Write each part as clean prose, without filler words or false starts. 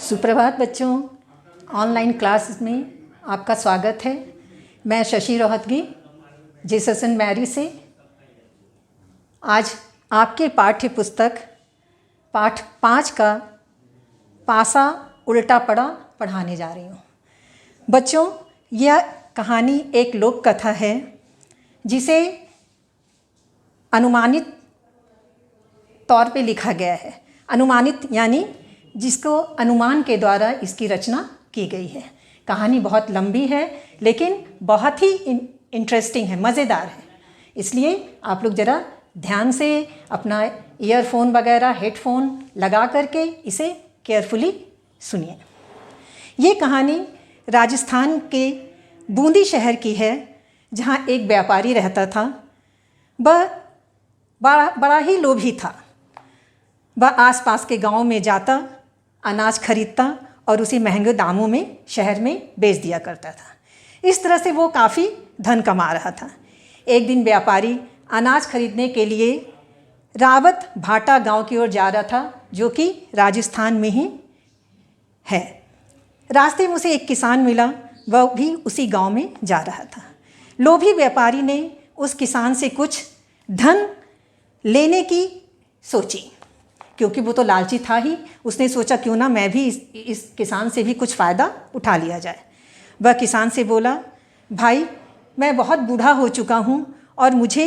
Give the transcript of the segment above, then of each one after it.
सुप्रभात बच्चों, online class में आपका स्वागत है। मैं शशि रोहतगी जीसस मैरी से आज आपके पाठ्य पुस्तक पाठ 5 का पासा उल्टा पड़ा पढ़ाने जा रही हूँ। बच्चों, यह कहानी एक लोक कथा है जिसे अनुमानित तौर पे लिखा गया है। अनुमानित यानी जिसको अनुमान के द्वारा इसकी रचना की गई है। कहानी बहुत लंबी है लेकिन बहुत ही इंटरेस्टिंग है, मज़ेदार है। इसलिए आप लोग ज़रा ध्यान से अपना ईयरफोन वगैरह हेडफोन लगा करके इसे केयरफुली सुनिए। ये कहानी राजस्थान के बूंदी शहर की है, जहाँ एक व्यापारी रहता था। वह बड़ा ही लोभी था। वह आसपास के गांव में जाता, अनाज खरीदता और उसे महंगे दामों में शहर में बेच दिया करता था। इस तरह से वो काफ़ी धन कमा रहा था। एक दिन व्यापारी अनाज खरीदने के लिए रावत भाटा गांव की ओर जा रहा था, जो कि राजस्थान में ही है। रास्ते में उसे एक किसान मिला, वह भी उसी गांव में जा रहा था। लोभी व्यापारी ने उस किसान से कुछ धन लेने की सोची, क्योंकि वो तो लालची था ही। उसने सोचा क्यों ना मैं भी इस किसान से भी कुछ फ़ायदा उठा लिया जाए। वह किसान से बोला, भाई मैं बहुत बूढ़ा हो चुका हूँ और मुझे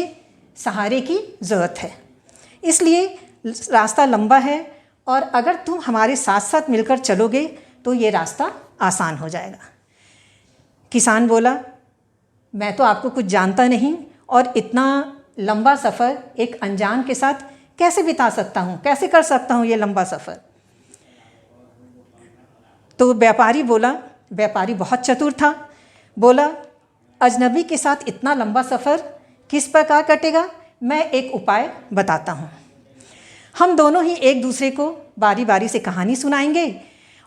सहारे की ज़रूरत है, इसलिए रास्ता लंबा है और अगर तुम हमारे साथ साथ मिलकर चलोगे तो ये रास्ता आसान हो जाएगा। किसान बोला, मैं तो आपको कुछ जानता नहीं और इतना लंबा सफ़र एक अनजान के साथ कैसे बिता सकता हूँ, कैसे कर सकता हूँ ये लंबा सफ़र। तो व्यापारी बहुत चतुर था। बोला, अजनबी के साथ इतना लंबा सफ़र किस प्रकार कटेगा, मैं एक उपाय बताता हूँ। हम दोनों ही एक दूसरे को बारी बारी से कहानी सुनाएंगे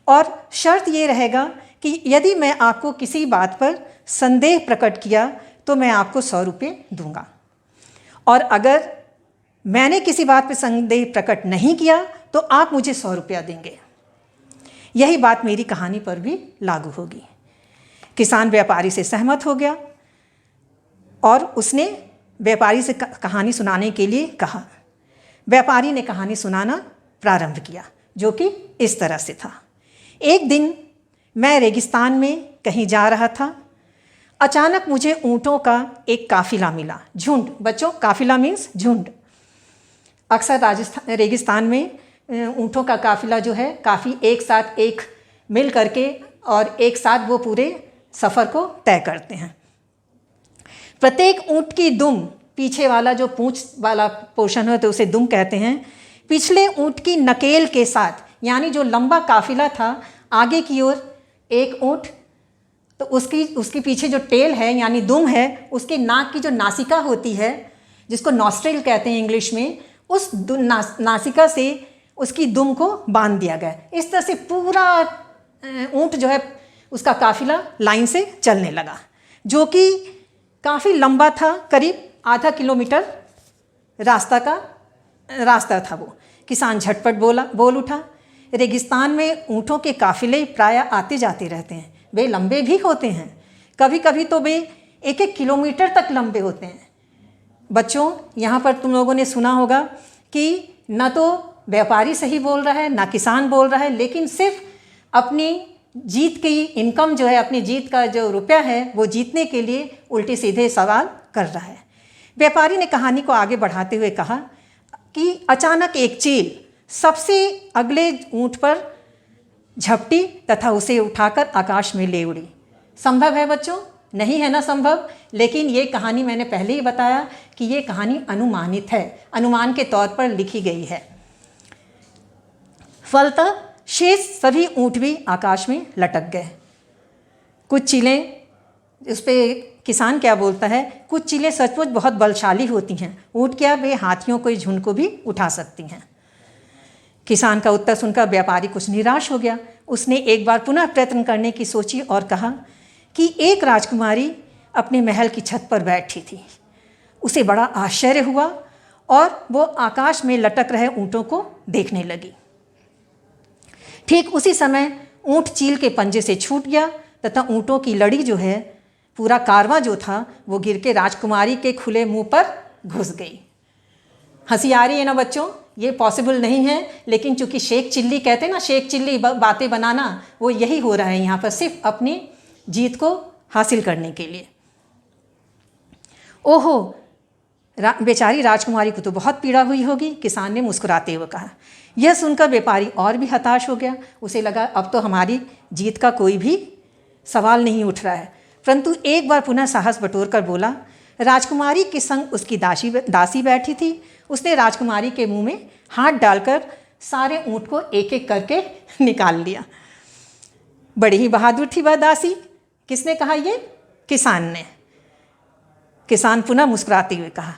और शर्त ये रहेगा कि यदि मैं आपको किसी बात पर संदेह प्रकट किया तो मैं आपको 100 रुपये दूंगा, और अगर मैंने किसी बात पर संदेह प्रकट नहीं किया तो आप मुझे 100 रुपया देंगे। यही बात मेरी कहानी पर भी लागू होगी। किसान व्यापारी से सहमत हो गया और उसने व्यापारी से कहानी सुनाने के लिए कहा। व्यापारी ने कहानी सुनाना प्रारंभ किया, जो कि इस तरह से था। एक दिन मैं रेगिस्तान में कहीं जा रहा था। अचानक मुझे ऊँटों का एक काफिला मिला। झुंड बच्चों, काफिला मीन्स झुंड। अक्सर रेगिस्तान में ऊँटों का काफिला जो है काफ़ी एक साथ एक मिल करके और एक साथ वो पूरे सफ़र को तय करते हैं। प्रत्येक ऊँट की दुम, पीछे वाला जो पूँछ वाला पोर्शन है तो उसे दुम कहते हैं, पिछले ऊँट की नकेल के साथ, यानी जो लंबा काफिला था आगे की ओर एक ऊँट, तो उसके पीछे जो टेल है यानी दुम है, उसके नाक की जो नासिका होती है जिसको नॉस्ट्रिल कहते हैं इंग्लिश में, उस नासिका से उसकी दुम को बांध दिया गया। इस तरह से पूरा ऊँट जो है उसका काफिला लाइन से चलने लगा, जो कि काफ़ी लंबा था, करीब आधा किलोमीटर रास्ता था वो। किसान झटपट बोल उठा, रेगिस्तान में ऊँटों के काफिले प्रायः आते जाते रहते हैं। वे लंबे भी होते हैं, कभी कभी तो वे 1-1 किलोमीटर तक लंबे होते हैं। बच्चों, यहाँ पर तुम लोगों ने सुना होगा कि न तो व्यापारी सही बोल रहा है ना किसान बोल रहा है, लेकिन सिर्फ अपनी जीत की इनकम जो है, अपनी जीत का जो रुपया है वो जीतने के लिए उल्टे सीधे सवाल कर रहा है। व्यापारी ने कहानी को आगे बढ़ाते हुए कहा कि अचानक एक चील सबसे अगले ऊँट पर झपटी तथा उसे उठाकर आकाश में ले उड़ी। संभव है बच्चों? नहीं है ना संभव। लेकिन ये कहानी मैंने पहले ही बताया कि ये कहानी अनुमानित है, अनुमान के तौर पर लिखी गई है। फलतः शेष सभी ऊँट भी आकाश में लटक गए। कुछ चीलें, उस पर किसान क्या बोलता है, कुछ चीलें सचमुच बहुत बलशाली होती हैं। ऊँट क्या, वे हाथियों के झुंड को भी उठा सकती हैं। किसान का उत्तर सुनकर व्यापारी कुछ निराश हो गया। उसने एक बार पुनः प्रयत्न करने की सोची और कहा कि एक राजकुमारी अपने महल की छत पर बैठी थी। उसे बड़ा आश्चर्य हुआ और वो आकाश में लटक रहे ऊँटों को देखने लगी। ठीक उसी समय ऊँट चील के पंजे से छूट गया तथा ऊँटों की लड़ी जो है, पूरा कारवां जो था वो गिर के राजकुमारी के खुले मुंह पर घुस गई। हंसी आ रही है ना बच्चों? ये पॉसिबल नहीं है, लेकिन चूंकि शेख चिल्ली कहते हैं ना, शेख चिल्ली बातें बनाना, वो यही हो रहा है यहाँ पर, सिर्फ अपनी जीत को हासिल करने के लिए। ओहो, बेचारी राजकुमारी को तो बहुत पीड़ा हुई होगी, किसान ने मुस्कुराते हुए कहा। यह सुनकर व्यापारी और भी हताश हो गया। उसे लगा अब तो हमारी जीत का कोई भी सवाल नहीं उठ रहा है। परंतु एक बार पुनः साहस बटोर कर बोला। राजकुमारी के संग उसकी दासी बैठी थी। उसने राजकुमारी के मुंह में हाथ डालकर सारे ऊँट को एक एक करके निकाल लिया। बड़ी ही बहादुर थी वह दासी। किसने कहा ये? किसान ने। किसान पुनः मुस्कुराते हुए कहा।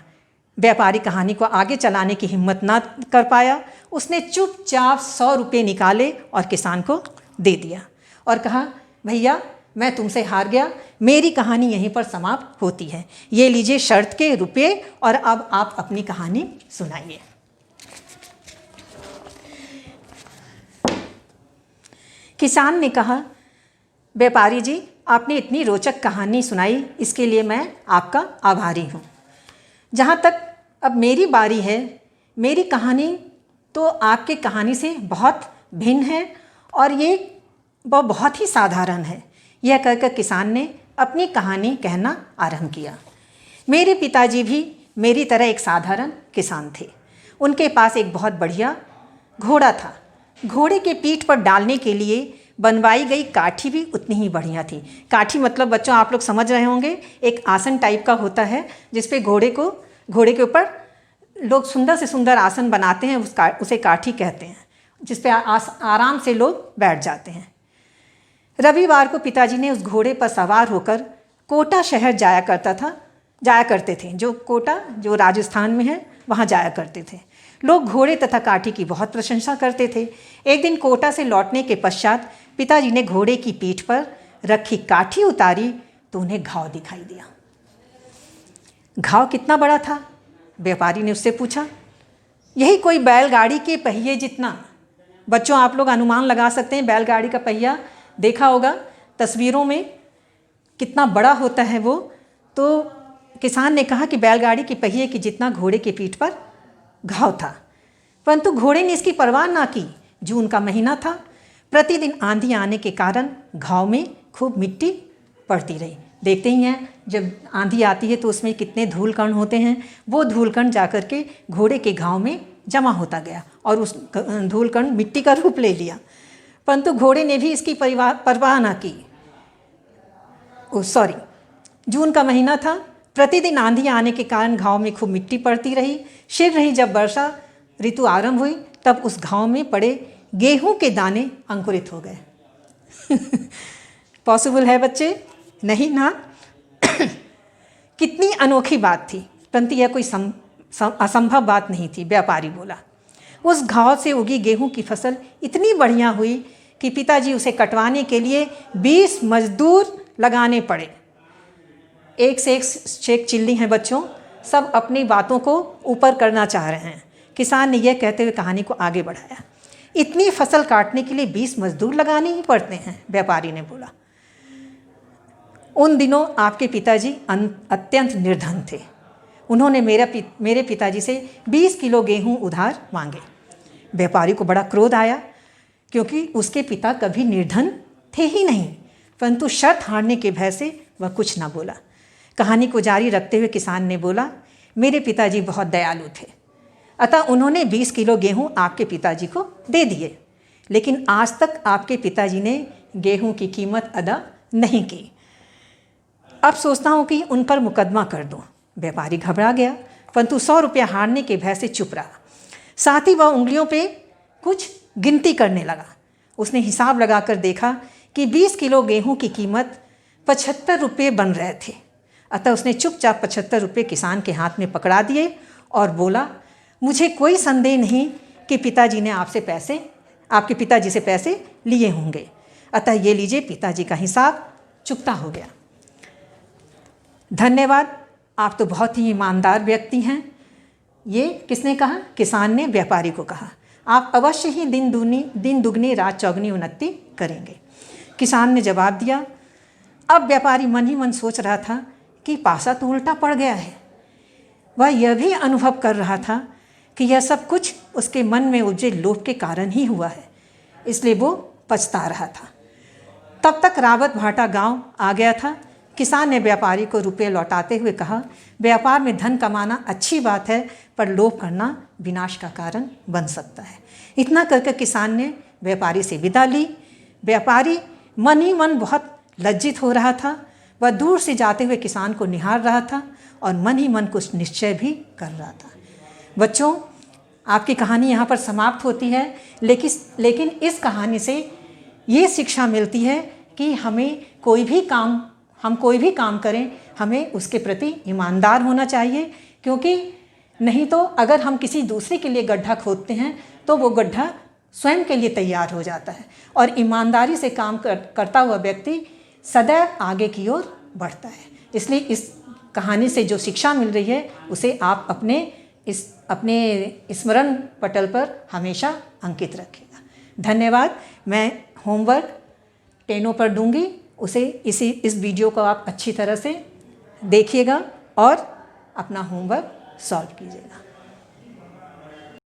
व्यापारी कहानी को आगे चलाने की हिम्मत ना कर पाया। उसने चुपचाप 100 रुपये निकाले और किसान को दे दिया और कहा, भैया मैं तुमसे हार गया, मेरी कहानी यहीं पर समाप्त होती है। ये लीजिए शर्त के रुपये और अब आप अपनी कहानी सुनाइए। किसान ने कहा, व्यापारी जी आपने इतनी रोचक कहानी सुनाई, इसके लिए मैं आपका आभारी हूँ। जहाँ तक अब मेरी बारी है, मेरी कहानी तो आपके कहानी से बहुत भिन्न है और ये वह बहुत ही साधारण है। यह कहकर किसान ने अपनी कहानी कहना आरंभ किया। मेरे पिताजी भी मेरी तरह एक साधारण किसान थे। उनके पास एक बहुत बढ़िया घोड़ा था। घोड़े के पीठ पर डालने के लिए बनवाई गई काठी भी उतनी ही बढ़िया थी। काठी मतलब बच्चों आप लोग समझ रहे होंगे, एक आसन टाइप का होता है जिस पे घोड़े के ऊपर लोग सुंदर से सुंदर आसन बनाते हैं, उसे काठी कहते हैं, जिस पे आराम से लोग बैठ जाते हैं। रविवार को पिताजी ने उस घोड़े पर सवार होकर कोटा शहर जाया करते थे। जो कोटा जो राजस्थान में है वहाँ जाया करते थे। लोग घोड़े तथा काठी की बहुत प्रशंसा करते थे। एक दिन कोटा से लौटने के पश्चात पिताजी ने घोड़े की पीठ पर रखी काठी उतारी तो उन्हें घाव दिखाई दिया। घाव कितना बड़ा था? व्यापारी ने उससे पूछा। यही कोई बैलगाड़ी के पहिए जितना। बच्चों आप लोग अनुमान लगा सकते हैं, बैलगाड़ी का पहिया देखा होगा तस्वीरों में, कितना बड़ा होता है वो। तो किसान ने कहा कि बैलगाड़ी के पहिए की जितना घोड़े की पीठ पर घाव था। परंतु घोड़े ने इसकी परवाह ना की। जून का महीना था। प्रतिदिन आंधी आने के कारण घाव में खूब मिट्टी पड़ती रही। देखते ही हैं जब आंधी आती है तो उसमें कितने धूल कण होते हैं। वो धूल कण जाकर के घोड़े के घाव में जमा होता गया और उस धूल कण मिट्टी का रूप ले लिया। परंतु घोड़े ने भी इसकी परवाह ना की। जून का महीना था। प्रतिदिन आंधी आने के कारण घाव में खूब मिट्टी पड़ती रही। शीघ्र ही जब वर्षा ऋतु आरंभ हुई तब उस घाव में पड़े गेहूं के दाने अंकुरित हो गए। पॉसिबल है बच्चे? नहीं ना? कितनी अनोखी बात थी, परंतु यह कोई असंभव बात नहीं थी। व्यापारी बोला। उस घाव से उगी गेहूं की फसल इतनी बढ़िया हुई कि पिताजी उसे कटवाने के लिए 20 मजदूर लगाने पड़े। एक से एक शेख चिल्ली हैं बच्चों, सब अपनी बातों को ऊपर करना चाह रहे हैं। किसान ने यह कहते हुए कहानी को आगे बढ़ाया। इतनी फसल काटने के लिए 20 मजदूर लगाने ही पड़ते हैं, व्यापारी ने बोला। उन दिनों आपके पिताजी अत्यंत निर्धन थे। उन्होंने मेरे पिताजी से 20 किलो गेहूं उधार मांगे। व्यापारी को बड़ा क्रोध आया क्योंकि उसके पिता कभी निर्धन थे ही नहीं, परंतु शर्त हारने के भय से वह कुछ ना बोला। कहानी को जारी रखते हुए किसान ने बोला, मेरे पिताजी बहुत दयालु थे, अतः उन्होंने 20 किलो गेहूं आपके पिताजी को दे दिए, लेकिन आज तक आपके पिताजी ने गेहूं की कीमत अदा नहीं की। अब सोचता हूँ कि उन पर मुकदमा कर दूँ। व्यापारी घबरा गया, परंतु 100 रुपया हारने के भय से चुप रहा। साथ ही वह उंगलियों पे कुछ गिनती करने लगा। उसने हिसाब लगाकर देखा कि 20 किलो गेहूं की कीमत 75 रुपये बन रहे थे। अतः उसने चुपचाप 75 रुपये किसान के हाथ में पकड़ा दिए और बोला, मुझे कोई संदेह नहीं कि पिताजी ने आपके पिताजी से पैसे लिए होंगे, अतः ये लीजिए पिताजी का हिसाब चुकता हो गया। धन्यवाद, आप तो बहुत ही ईमानदार व्यक्ति हैं। ये किसने कहा? किसान ने व्यापारी को कहा। आप अवश्य ही दिन दुगनी रात चौगनी उन्नति करेंगे। किसान ने जवाब दिया। अब व्यापारी मन ही मन सोच रहा था कि पासा तो उल्टा पड़ गया है। वह यह भी अनुभव कर रहा था कि यह सब कुछ उसके मन में उपजे लोभ के कारण ही हुआ है, इसलिए वो पछता रहा था। तब तक रावत भाटा गांव आ गया था। किसान ने व्यापारी को रुपये लौटाते हुए कहा, व्यापार में धन कमाना अच्छी बात है, पर लोभ करना विनाश का कारण बन सकता है। इतना करके किसान ने व्यापारी से विदा ली। व्यापारी मन ही मन बहुत लज्जित हो रहा था। वह दूर से जाते हुए किसान को निहार रहा था और मन ही मन कुछ निश्चय भी कर रहा था। बच्चों, आपकी कहानी यहाँ पर समाप्त होती है, लेकिन इस कहानी से ये शिक्षा मिलती है कि हम कोई भी काम करें, हमें उसके प्रति ईमानदार होना चाहिए, क्योंकि नहीं तो अगर हम किसी दूसरे के लिए गड्ढा खोदते हैं तो वो गड्ढा स्वयं के लिए तैयार हो जाता है और ईमानदारी से काम करता हुआ व्यक्ति सदैव आगे की ओर बढ़ता है। इसलिए इस कहानी से जो शिक्षा मिल रही है उसे आप अपने स्मरण पटल पर हमेशा अंकित रखिएगा। धन्यवाद। मैं होमवर्क टेनों पर दूंगी, उसे इस वीडियो को आप अच्छी तरह से देखिएगा और अपना होमवर्क सॉल्व कीजिएगा।